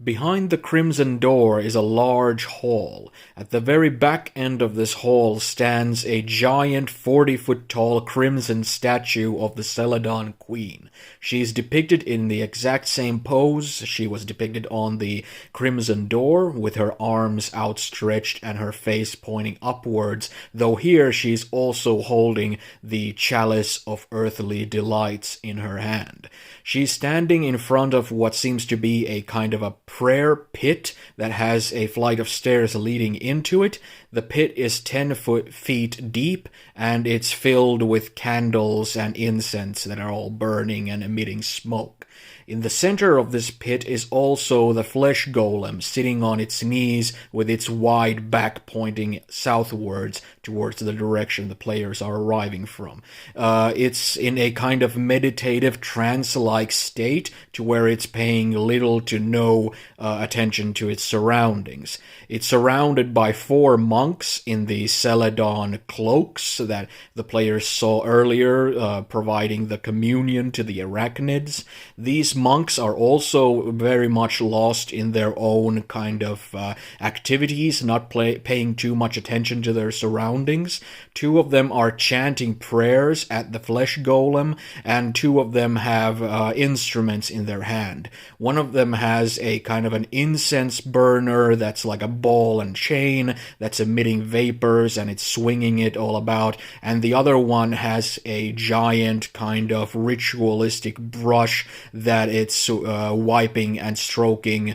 Behind the crimson door is a large hall. At the very back end of this hall stands a giant 40-foot tall crimson statue of the Celadon Queen. She is depicted in the exact same pose she was depicted on the crimson door, with her arms outstretched and her face pointing upwards, though here she is also holding the chalice of earthly delights in her hand. She's standing in front of what seems to be a kind of a prayer pit that has a flight of stairs leading into it. The pit is 10 feet deep, and it's filled with candles and incense that are all burning and emitting smoke. In the center of this pit is also the flesh golem, sitting on its knees with its wide back pointing southwards towards the direction the players are arriving from. It's in a kind of meditative trance-like state to where it's paying little to no attention to its surroundings. It's surrounded by 4 monks in the Celadon cloaks that the players saw earlier, providing the communion to the arachnids. These monks are also very much lost in their own kind of activities, not paying too much attention to their surroundings. 2 of them are chanting prayers at the flesh golem, and 2 of them have instruments in their hand. One of them has a kind of an incense burner that's like a ball and chain that's emitting vapors, and it's swinging it all about, and the other one has a giant kind of ritualistic brush that it's wiping and stroking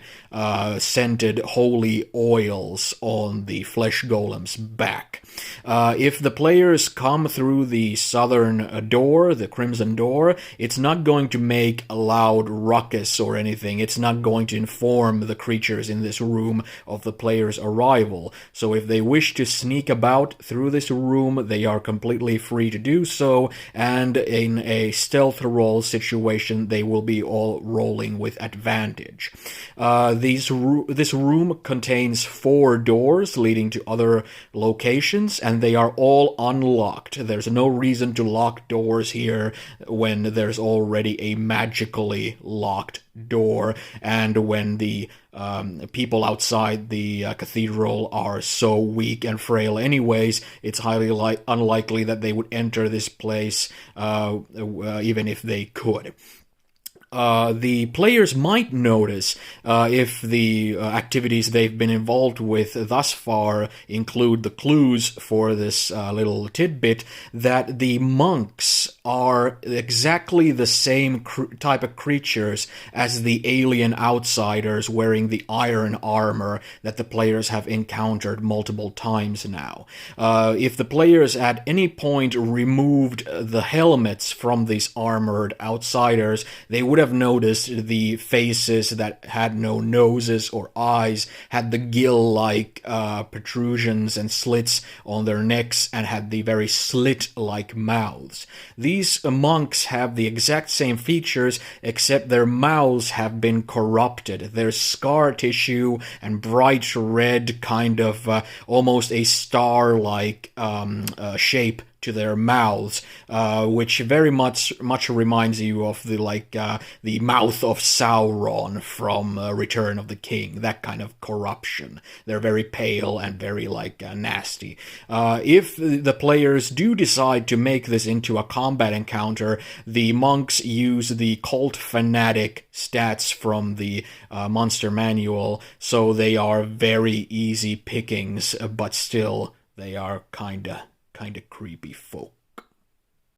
scented holy oils on the flesh golem's back. If the players come through the southern door, the crimson door, it's not going to make a loud ruckus or anything. It's not going to inform the creatures in this room of the players' arrival. So if they wish to sneak about through this room, they are completely free to do so, and in a stealth roll situation, they will be all rolling with advantage. This room contains 4 doors leading to other locations, and they are all unlocked. There's no reason to lock doors here when there's already a magically locked door, and when the people outside the cathedral are so weak and frail anyways, it's highly unlikely that they would enter this place even if they could. The players might notice, if the activities they've been involved with thus far include the clues for this little tidbit, that the monks are exactly the same type of creatures as the alien outsiders wearing the iron armor that the players have encountered multiple times now. If the players at any point removed the helmets from these armored outsiders, they would have noticed the faces that had no noses or eyes, had the gill-like protrusions and slits on their necks, and had the very slit-like mouths. These monks have the exact same features, except their mouths have been corrupted. There's scar tissue and bright red, kind of almost a star-like shape to their mouths, which very much reminds you of the mouth of Sauron from Return of the King, that kind of corruption. They're very pale and very nasty. If the players do decide to make this into a combat encounter, the monks use the cult fanatic stats from the monster manual, so they are very easy pickings, but still they are kinda creepy folk.